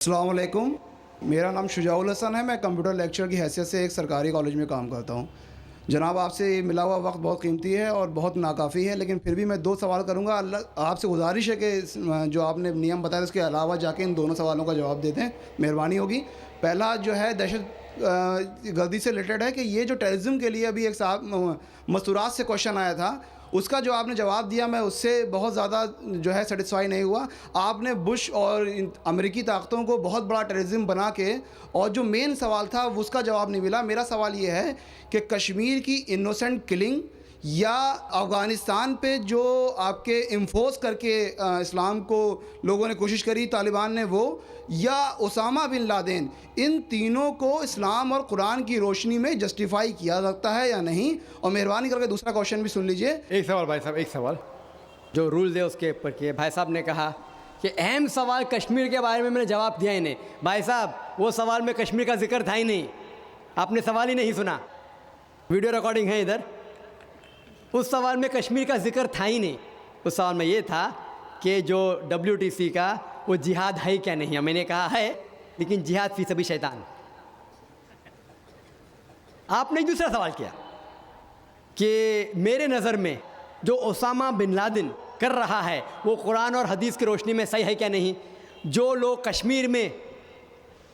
अस्सलाम वालेकुम। मेरा नाम शुजाउल हसन है। मैं कंप्यूटर लेक्चर की हैसियत से एक सरकारी कॉलेज में काम करता हूँ। जनाब, आपसे मिला हुआ वक्त बहुत कीमती है और बहुत नाकाफ़ी है, लेकिन फिर भी मैं 2 सवाल करूँगा। अल्लाह आपसे गुजारिश है कि जो आपने नियम बताया उसके अलावा जाके इन दोनों सवालों का जवाब दे दें, मेहरबानी होगी। पहला जो है दहशत गर्दी से रिलेटेड है कि ये जो टेररिज्म के लिए अभी एक साहब मस्तूरात से क्वेश्चन आया था, उसका जो आपने जवाब दिया मैं उससे बहुत ज़्यादा जो है सेटिस्फाई नहीं हुआ। आपने बुश और अमेरिकी ताकतों को बहुत बड़ा टेररिज्म बना के, और जो मेन सवाल था उसका जवाब नहीं मिला। मेरा सवाल ये है कि कश्मीर की इनोसेंट किलिंग या अफ़गानिस्तान पे जो आपके इन्फोर्स करके इस्लाम को लोगों ने कोशिश करी, तालिबान ने, वो, या उसामा बिन लादेन, इन तीनों को इस्लाम और कुरान की रोशनी में जस्टिफाई किया सकता है या नहीं? और मेहरबानी करके दूसरा क्वेश्चन भी सुन लीजिए। एक सवाल भाई साहब, एक सवाल जो रूल्स है उसके ऊपर किए। भाई साहब ने कहा कि अहम सवाल कश्मीर के बारे में मैंने जवाब दिया ही नहीं। भाई साहब, वो सवाल में कश्मीर का जिक्र था ही नहीं, आपने सवाल ही नहीं सुना। वीडियो रिकॉर्डिंग है इधर। उस सवाल में कश्मीर का जिक्र था ही नहीं। उस सवाल में ये था कि जो WTC का वो जिहाद है क्या नहीं है। मैंने कहा है, लेकिन जिहाद फी सभी शैतान। आपने दूसरा सवाल किया कि मेरे नज़र में जो ओसामा बिन लादेन कर रहा है वो कुरान और हदीस की रोशनी में सही है क्या नहीं। जो लोग कश्मीर में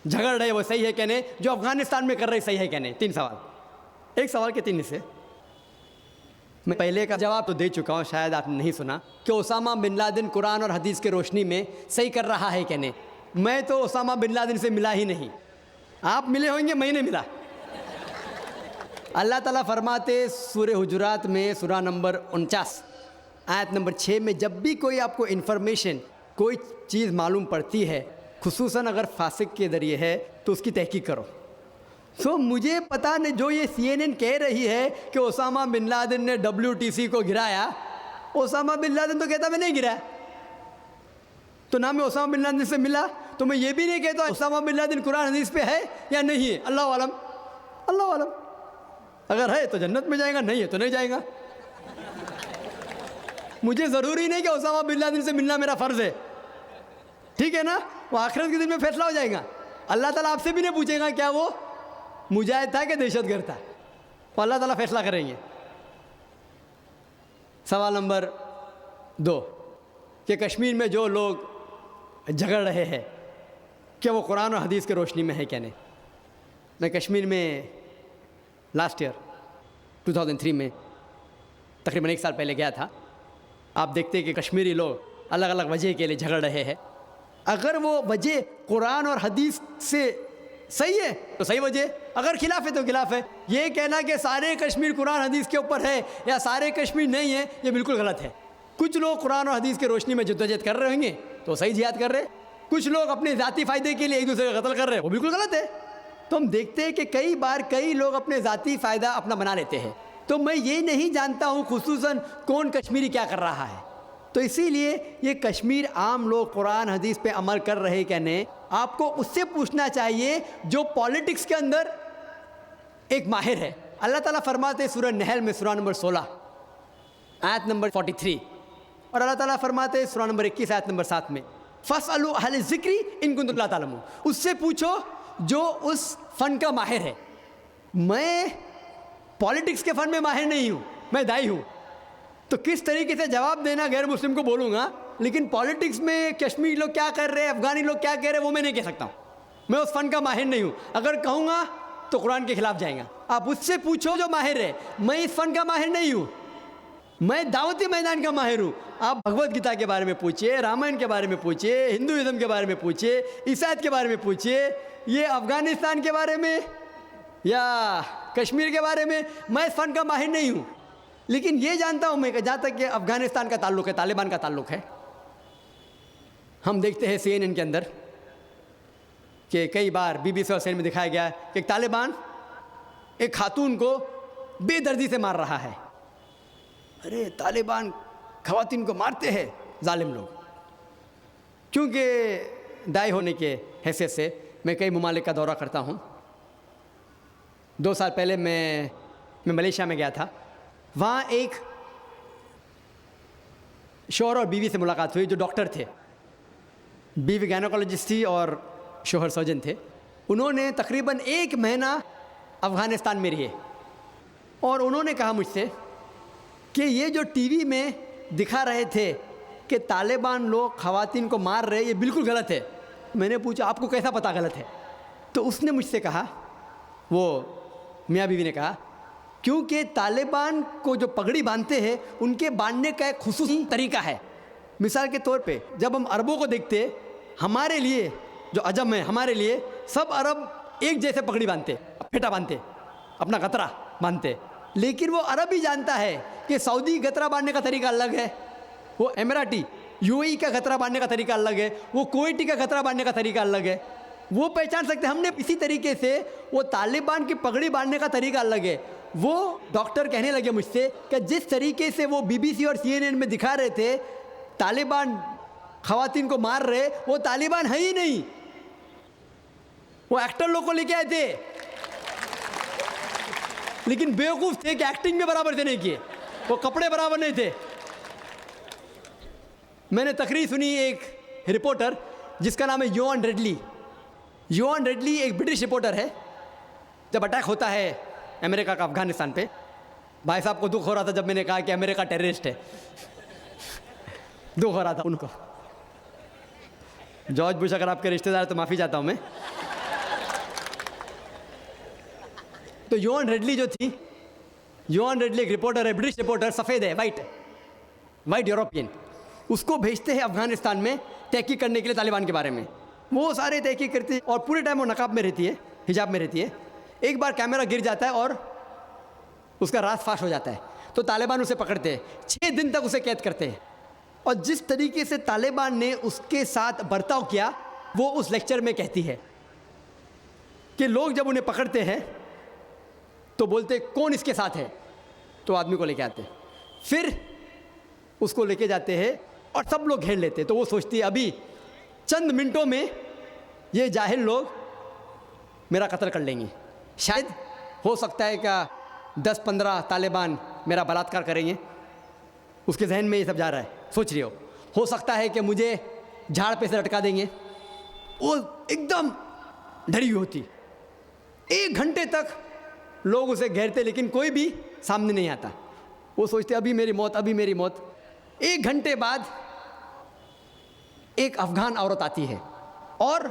झगड़ रहे वो सही है क्या नहीं। जो अफ़गानिस्तान में कर रहे सही है क्या नहीं। 3 सवाल, एक सवाल के 3 हिस्से। मैं पहले का जवाब तो दे चुका हूँ, शायद आपने नहीं सुना, कि ओसामा बिन लादेन कुरान और हदीस की रोशनी में सही कर रहा है क्या नहीं। मैं तो ओसामा बिन लादेन से मिला ही नहीं। आप मिले होंगे, मैं नहीं मिला। अल्लाह ताला फरमाते सूरह हुजुरात में सूरा नंबर 49 आयत नंबर 6 में, जब भी कोई आपको इन्फॉर्मेशन, कोई चीज़ मालूम पड़ती है, खुसूसन अगर फासिक के ज़रिए है, तो उसकी तहकीक करो। सो मुझे पता नहीं, जो ये CNN कह रही है कि ओसामा बिन लादेन ने WTC को गिराया, ओसामा बिन लादेन तो कहता मैं नहीं गिराया। तो ना मैं ओसामा बिन लादेन से मिला, तो मैं ये भी नहीं कहता ओसामा बिन लादेन कुरान हदीस पे है या नहीं है। अल्लाह आलम, अल्लाह आलम। अगर है तो जन्नत में जाएगा, नहीं है तो नहीं जाएगा। मुझे ज़रूरी नहीं कि ओसामा बिन लादेन से मिलना मेरा फ़र्ज़ है, ठीक है ना। वो आखिरत के दिन में फैसला हो जाएगा। अल्लाह ताला आपसे भी नहीं पूछेगा क्या वो मुजाहिद था कि दहशतगर्द था। तो अल्लाह ताला फैसला करेंगे। सवाल नंबर 2 कि कश्मीर में जो लोग झगड़ रहे हैं क्या वो कुरान और हदीस की रोशनी में है क्या नहीं। मैं कश्मीर में लास्ट ईयर 2003 में तकरीबन 1 साल पहले गया था। आप देखते हैं कि कश्मीरी लोग अलग अलग वजह के लिए झगड़ रहे हैं। अगर वो वजह कुरान और हदीस से सही है तो सही वजह, अगर खिलाफ है तो खिलाफ है। ये कहना कि सारे कश्मीर कुरान हदीस के ऊपर है या सारे कश्मीर नहीं है, ये बिल्कुल गलत है। कुछ लोग कुरान और हदीस की रोशनी में जद्दोजहद कर रहे होंगे तो सही जिहाद कर रहे, कुछ लोग अपने ज़ाती फ़ायदे के लिए एक दूसरे का कत्ल कर रहे हैं, वो बिल्कुल गलत है। तो हम देखते हैं कि कई बार कई लोग अपने ज़ाती फ़ायदा अपना बना लेते हैं। तो मैं ये नहीं जानता हूँ खुसूसन कौन कश्मीरी क्या कर रहा है। तो इसीलिए ये कश्मीर आम लोग कुरान हदीस पे अमल कर रहे क्या नहीं, आपको उससे पूछना चाहिए जो पॉलिटिक्स के अंदर एक माहिर है। अल्लाह ताला फरमाते सूरह नहल में सूरा नंबर 16 आयत नंबर 43, और अल्लाह ताला फरमाते सूरा नंबर 21 आयत नंबर 7 में, फस्अलू अहल ज़िक्री इन कुंतुम ला तालमून। उससे पूछो जो उस फ़न का माहिर है। मैं पॉलिटिक्स के फ़न में माहिर नहीं हूँ, मैं दाई हूँ। तो किस तरीके से जवाब देना गैर मुस्लिम को बोलूँगा, लेकिन पॉलिटिक्स में कश्मीरी लोग क्या कर रहे हैं, अफ़गानी लोग क्या कह रहे हैं, वो मैं नहीं कह सकता हूँ। मैं उस फ़न का माहिर नहीं हूँ। अगर कहूँगा तो कुरान के ख़िलाफ़ जाएगा। आप उससे पूछो जो माहिर है। मैं इस फ़न का माहिर नहीं हूँ, मैं दावती मैदान का माहिर हूँ। आप भगवत गीता के बारे में पूछिए, रामायण के बारे में पूछिए, हिंदुज़म के बारे में पूछिए, ईसाईयत के बारे में पूछिए, ये अफ़गानिस्तान के बारे में या कश्मीर के बारे में, मैं इस फ़न का माहिर नहीं हूँ। लेकिन ये जानता हूँ मैं कि जहाँ तक कि अफ़गानिस्तान का ताल्लुक़ है, तालिबान का ताल्लुक़ है, हम देखते हैं CNN के अंदर कि कई बार BBC और CNN में दिखाया गया कि तालिबान एक खातून को बेदर्दी से मार रहा है। अरे तालिबान ख़वातीन को मारते हैं जालिम लोग। क्योंकि दाई होने के हैसियत से मैं कई ममालिक का दौरा करता हूँ। 2 साल पहले मैं मलेशिया में गया था। वहाँ एक शौहर और बीवी से मुलाकात हुई जो डॉक्टर थे। बीवी गायनोकोलॉजिस्ट थी और शोहर सर्जन थे, उन्होंने तकरीबन 1 महीना अफ़गानिस्तान में रहे और उन्होंने कहा मुझसे कि ये जो टीवी में दिखा रहे थे कि तालिबान लोग ख़वातीन को मार रहे, ये बिल्कुल गलत है। मैंने पूछा आपको कैसा पता गलत है? तो उसने मुझसे कहा, वो मियाँ बीवी ने कहा, क्योंकि तालिबान को जो पगड़ी बांधते हैं उनके बांधने का एक खुसूसी तरीका है। मिसाल के तौर पे जब हम अरबों को देखते, हमारे लिए जो अजम है, हमारे लिए सब अरब एक जैसे पगड़ी बांधते, फेटा बांधते, अपना गतरा बांधते, लेकिन वो अरब ही जानता है कि सऊदी गतरा बांधने का तरीका अलग है, वो एमिराटी यूएई का गतरा बांधने का तरीका अलग है, वो कुवैती का गतरा बांधने का तरीका अलग है। वो पहचान सकते हैं। हमने इसी तरीके से वो तालिबान की पगड़ी बांधने का तरीका अलग है। वो डॉक्टर कहने लगे मुझसे कि जिस तरीके से वो बीबीसी और सीएनएन में दिखा रहे थे तालिबान ख़वातीन को मार रहे, वो तालिबान है ही नहीं, वो एक्टर लोग को लेके आए थे, लेकिन बेवकूफ़ थे कि एक्टिंग में बराबर से नहीं किए, वो कपड़े बराबर नहीं थे। मैंने तकरीर सुनी एक रिपोर्टर जिसका नाम है योआन रेडली। योआन रेडली एक ब्रिटिश रिपोर्टर है। जब अटैक होता है अमेरिका का अफगानिस्तान पे, भाई साहब को दुख हो रहा था जब मैंने कहा कि अमेरिका टेररिस्ट है, दुख हो रहा था उनको। जॉर्ज बुश अगर आपके रिश्तेदार तो माफ़ी चाहता हूँ मैं। तो योआन रेडली जो थी, योआन रेडली एक रिपोर्टर है, ब्रिटिश रिपोर्टर, सफ़ेद है, वाइट यूरोपियन। उसको भेजते हैं अफगानिस्तान में तहकीक करने के लिए तालिबान के बारे में। वो सारे तहकीक करती है और पूरे टाइम वो नकाब में रहती है, हिजाब में रहती है। एक बार कैमरा गिर जाता है और उसका राज फाश हो जाता है, तो तालिबान उसे पकड़ते हैं, 6 दिन तक उसे कैद करते हैं। और जिस तरीके से तालिबान ने उसके साथ बर्ताव किया, वो उस लेक्चर में कहती है कि लोग जब उन्हें पकड़ते हैं तो बोलते कौन इसके साथ है, तो आदमी को लेके आते हैं, फिर उसको लेके जाते हैं और सब लोग घेर लेते हैं। तो वो सोचती है अभी चंद मिनटों में ये जाहिल लोग मेरा कत्ल कर लेंगे, शायद हो सकता है क्या 10-15 तालिबान मेरा बलात्कार करेंगे। उसके जहन में ये सब जा रहा है, सोच रही हो सकता है कि मुझे झाड़ पे से लटका देंगे। वो एकदम डरी हुई होती। 1 घंटे तक लोग उसे घेरते लेकिन कोई भी सामने नहीं आता। वो सोचते अभी मेरी मौत, अभी मेरी मौत। 1 घंटे बाद एक अफगान औरत आती है और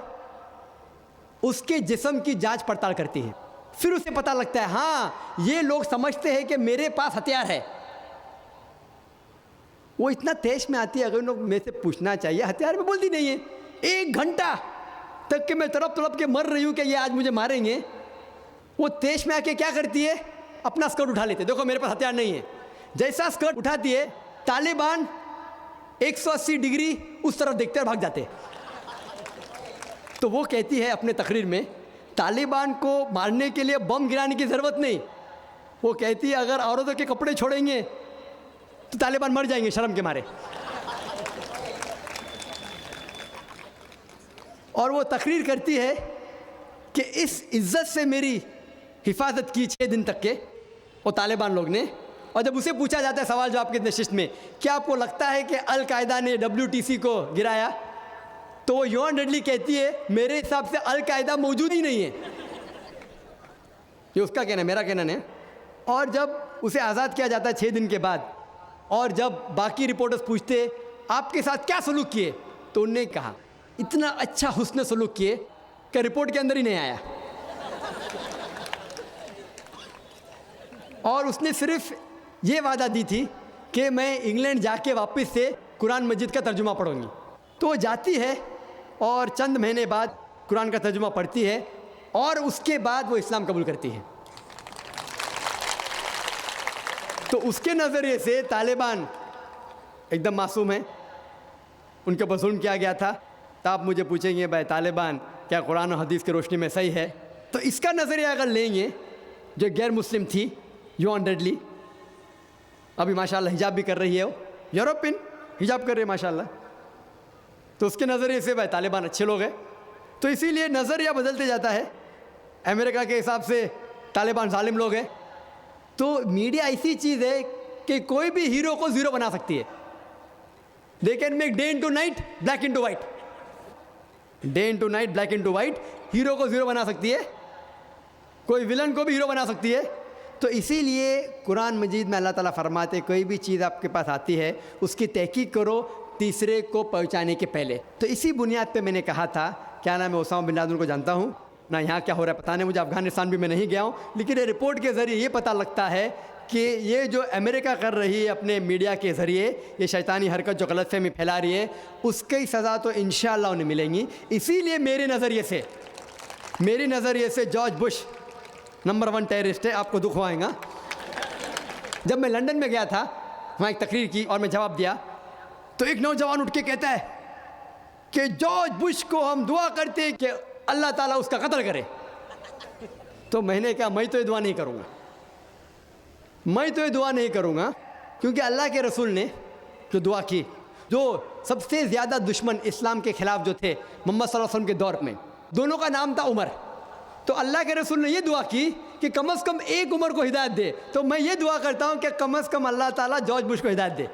उसके जिस्म की जांच पड़ताल करती है। फिर उसे पता लगता है हाँ ये लोग समझते हैं कि मेरे पास हथियार है। वो इतना तेज में आती है, अगर लोग मेरे से पूछना चाहिए हथियार में, बोलती नहीं है। 1 घंटा तक के मैं तड़प के मर रही हूँ कि ये आज मुझे मारेंगे। वो तेज में आके क्या करती है, अपना स्कर्ट उठा लेते, देखो मेरे पास हथियार नहीं है। जैसा स्कर्ट उठाती है, तालिबान 180 डिग्री उस तरफ देखते और भाग जाते। तो वो कहती है अपने तकरीर में, तालिबान को मारने के लिए बम गिराने की ज़रूरत नहीं। वो कहती है अगर औरतों के कपड़े छोड़ेंगे तो तालिबान मर जाएंगे शर्म के मारे। और वो तकरीर करती है कि इस इज्जत से मेरी हिफाजत की 6 दिन तक के वो तालिबान लोग ने। और जब उसे पूछा जाता है सवाल जवाब के नशिस्त में, क्या आपको लगता है कि अल कायदा ने WTC को गिराया, तो वो योआन रेडली कहती है मेरे हिसाब से अल कायदा मौजूद ही नहीं है। ये उसका कहना है, मेरा कहना नहीं। और जब उसे आज़ाद किया जाता है 6 दिन के बाद, और जब बाकी रिपोर्टर्स पूछते आपके साथ क्या सलूक किए, तो उन्होंने कहा इतना अच्छा हुस्न सलूक किए कि रिपोर्ट के अंदर ही नहीं आया। और उसने सिर्फ ये वादा दी थी कि मैं इंग्लैंड जाके वापस से कुरान मजीद का तर्जुमा पढ़ूंगी। तो वो जाती है और चंद महीने बाद कुरान का तर्जुमा पढ़ती है और उसके बाद वो इस्लाम कबूल करती है। तो उसके नज़रिए से तालिबान एकदम मासूम है, उनके ऊपर जुल्म किया गया था। तो आप मुझे पूछेंगे भाई तालिबान क्या कुरान और हदीस की रोशनी में सही है? तो इसका नज़रिया अगर लेंगे, जो गैर मुस्लिम थी योआन रेडली, अभी माशाल्लाह हिजाब भी कर रही है, वो यूरोपियन हिजाब कर रही है माशाल्लाह, तो उसके नज़रिए से भाई तालिबान अच्छे लोग हैं। तो इसीलिए नज़रिया बदलते जाता है। अमेरिका के हिसाब से तालिबान जालिम लोग हैं। तो मीडिया ऐसी चीज़ है कि कोई भी हीरो को ज़ीरो बना सकती है। They can make day into night, black into white. Day into night, black into white, hero को ज़ीरो बना सकती है, कोई विलन को भी हीरो बना सकती है। तो इसीलिए कुरान मजीद में अल्लाह ताला फरमाते कोई भी चीज़ आपके पास आती है उसकी तहकीक करो तीसरे को पहुंचाने के पहले। तो इसी बुनियाद पे मैंने कहा था, क्या नाम है, ओसामा बिन लादेन को जानता हूँ ना, यहाँ क्या हो रहा है पता नहीं मुझे, अफ़गानिस्तान भी मैं नहीं गया हूँ, लेकिन ये रिपोर्ट के ज़रिए ये पता लगता है कि ये जो अमेरिका कर रही है अपने मीडिया के ज़रिए, ये शैतानी हरकत जो गलतफहमी फैला रही है, उसकी सज़ा तो इंशाअल्लाह उन्हें मिलेंगी। इसीलिए मेरे नज़रिए से जॉर्ज बुश नंबर 1 टेररिस्ट है, आपको दुख आएगा। जब मैं लंदन में गया था, वहाँ एक तकरीर की और मैं जवाब दिया, तो एक नौजवान उठ के कहता है कि जॉर्ज बुश को हम दुआ करते हैं कि अल्लाह ताला उसका कत्ल करे। तो मैंने कहा मैं तो ये दुआ नहीं करूँगा, क्योंकि अल्लाह के रसूल ने जो दुआ की, जो सबसे ज़्यादा दुश्मन इस्लाम के ख़िलाफ़ जो थे मोहम्मद सल्लल्लाहु अलैहि वसल्लम के दौर में, दोनों का नाम था उमर। तो अल्लाह के रसूल ने ये दुआ की कि कम से कम एक उमर को हिदायत दे। तो मैं ये दुआ करता हूँ कि कम से कम अल्लाह ताला जॉर्ज बुश को हिदायत दे।